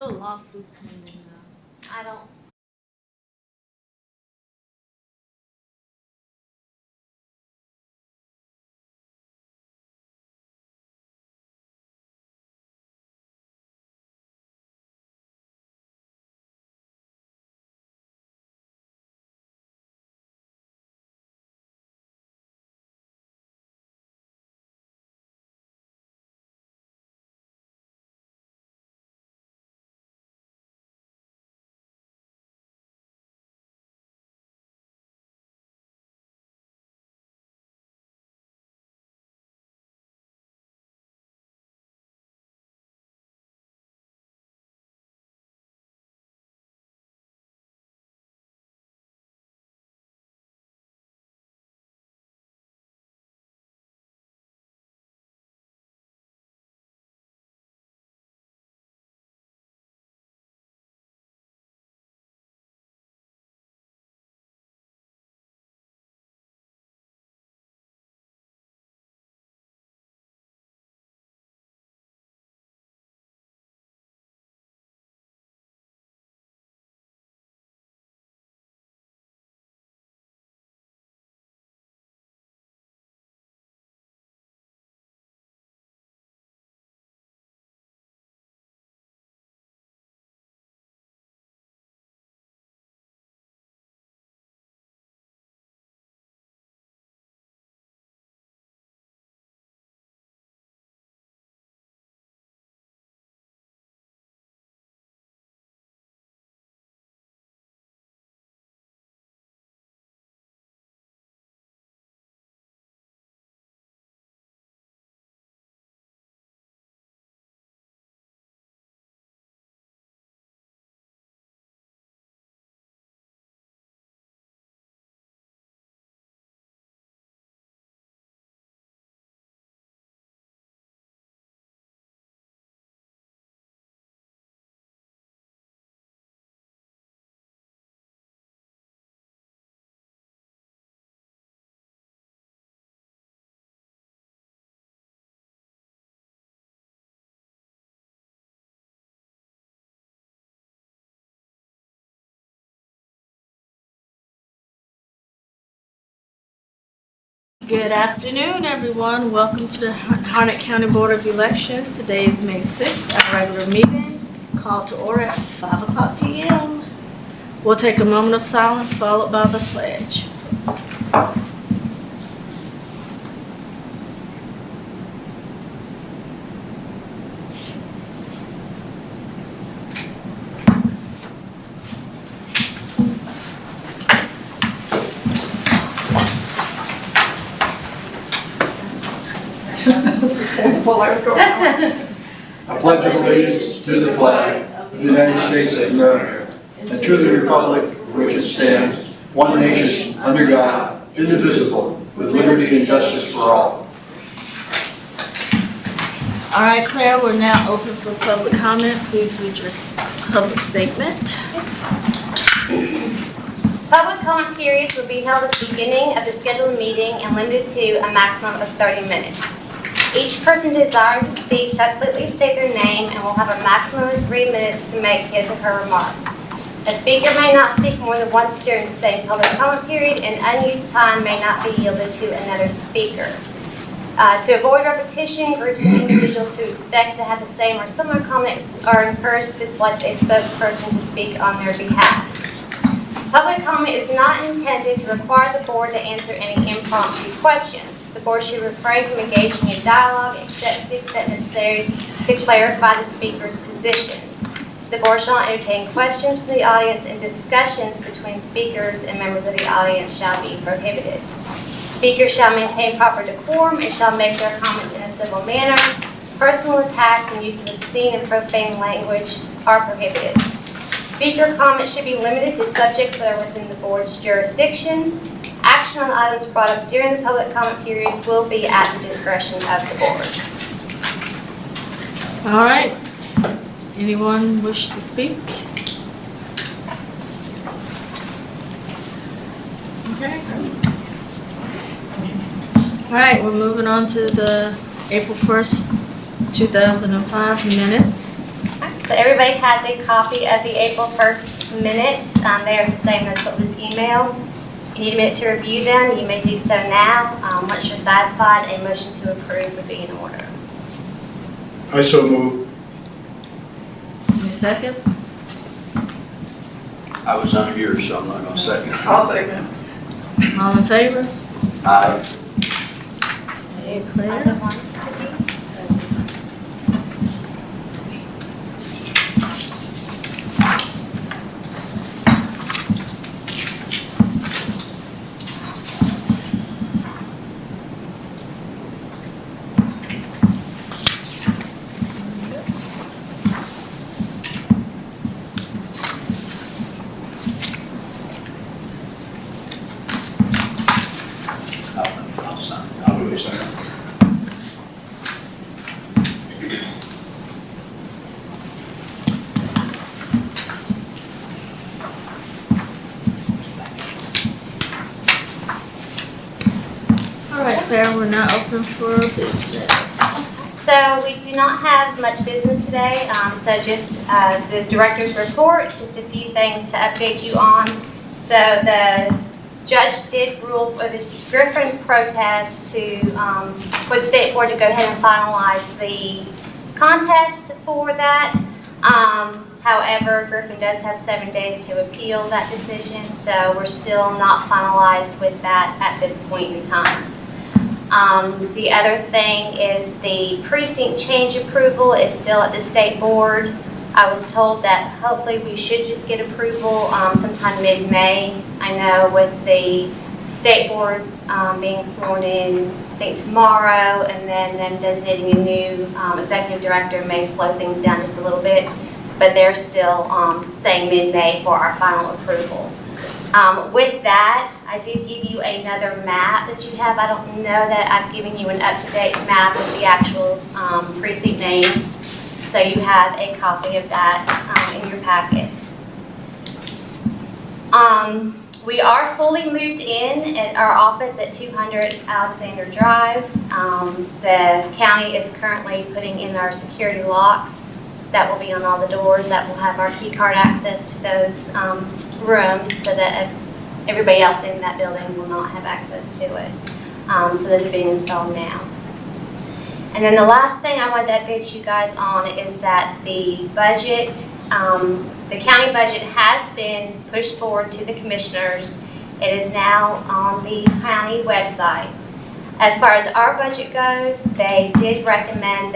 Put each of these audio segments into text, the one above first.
A lawsuit pending now. I don't, Good afternoon, everyone. Welcome to the Harnett County Board of Elections. Today is May 6th, our regular meeting, called to order at 5 o'clock p.m. We'll take a moment of silence followed by the pledge. I pledge allegiance to the flag of the United States of America and to the republic for which it stands, one nation, under God, indivisible, with liberty and justice for all. All right, Claire, we're now open for public comment. Please read your public statement. public comment periods will be held at the beginning of the scheduled meeting and limited to a maximum of 30 minutes. Each person desiring to speak shall clearly state their name and will have a maximum of 3 minutes to make his or her remarks. A speaker may not speak more than once during the same public comment period, and unused time may not be yielded to another speaker. To avoid repetition, groups of individuals who expect to have the same or similar comments are encouraged to select a spokesperson to speak on their behalf. Public comment is not intended to require the board to answer any impromptu questions. The board should refrain from engaging in dialogue except to the extent necessary to clarify the speaker's position. The board shall not entertain questions from the audience, and discussions between speakers and members of the audience shall be prohibited. Speakers shall maintain proper decorum and shall make their comments in a civil manner. Personal attacks and use of obscene and profane language are prohibited. Speaker comments should be limited to subjects that are within the board's jurisdiction. Action on items brought up during the public comment period will be at the discretion of the board. All right. Anyone wish to speak? Okay. All right, we're moving on to the April 1st, 2005 minutes. So everybody has a copy of the April 1st minutes. They are the same as what was emailed. If you need a minute to review them, you may do so now. Once you're satisfied, a motion to approve would be in order. I so move. Any second? I was not here, so I'm not gonna second. I'll second. All in favor? Aye. Okay, Other clear. ones to be? I'll sign. I'll do a second. All right, Claire, we're now open for business. So we do not have much business today, so just the director's report, just a few things to update you on. So the judge did rule for the Griffin protest for the state board to go ahead and finalize the contest for that. However, Griffin does have 7 days to appeal that decision, so we're still not finalized with that at this point in time. The other thing is the precinct change approval is still at the state board. I was told that hopefully we should just get approval sometime mid-May. I know with the state board being sworn in, I think tomorrow, and then them designating a new executive director may slow things down just a little bit, but they're still saying mid-May for our final approval. With that, I did give you another map that you have. I don't know that I've given you an up-to-date map with the actual precinct names. So you have a copy of that in your packet. We are fully moved in at our office at 200 Alexander Drive. The county is currently putting in our security locks that will be on all the doors, that will have our key card access to those rooms so that everybody else in that building will not have access to it. So those are being installed now. And then the last thing I wanted to update you guys on is that the budget, the county budget has been pushed forward to the commissioners. It is now on the county website. As far as our budget goes, they did recommend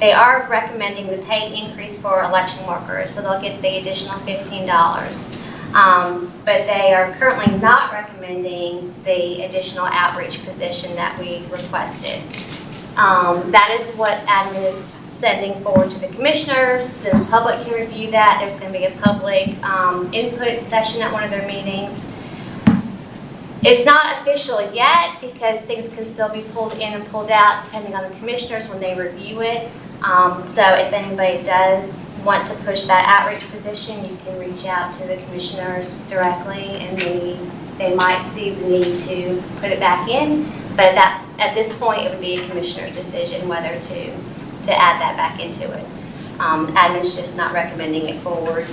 they are recommending the pay increase for election workers, so they'll get the additional $15. But they are currently not recommending the additional outreach position that we requested. That is what admin is sending forward to the commissioners. The public can review that. There's going to be a public input session at one of their meetings. It's not official yet because things can still be pulled in and pulled out depending on the commissioners when they review it. So if anybody does want to push that outreach position, you can reach out to the commissioners directly and they might see the need to put it back in. But that, at this point, it would be a commissioner's decision whether to add that back into it. Admin's just not recommending it forward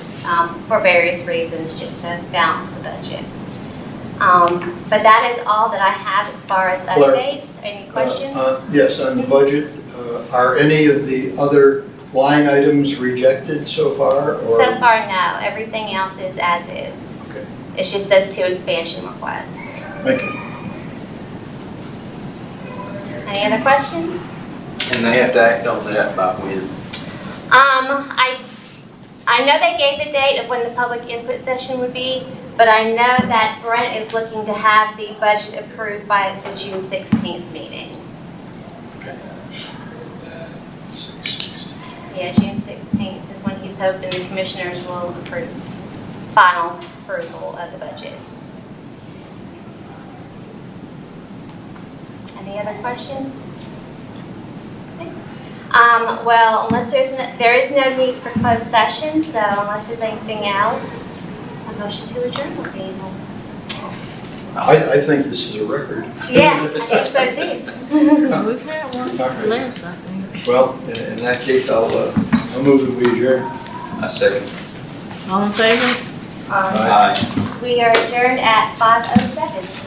for various reasons, just to balance the budget. But that is all that I have as far as Claire, updates. Any questions? Yes, on the budget, are any of the other line items rejected so far? Or? So far, no. Everything else is as is. Okay. It's just those two expansion requests. Thank you. Any other questions? And they have to act on that by when? I know they gave the date of when the public input session would be, but I know that Brent is looking to have the budget approved by the June 16th meeting. Okay. Yeah, June 16th is when he's hoping the commissioners will approve final approval of the budget. Any other questions? Okay. Well, unless there is no need for closed session, so unless there's anything else, a motion to adjourn will be in order. I think this is a record. Yeah, I think so too. We've had one less, I think. Well, in that case, I'll I'll move that we adjourn. I second. All in favor? Aye. We are adjourned at 5:07.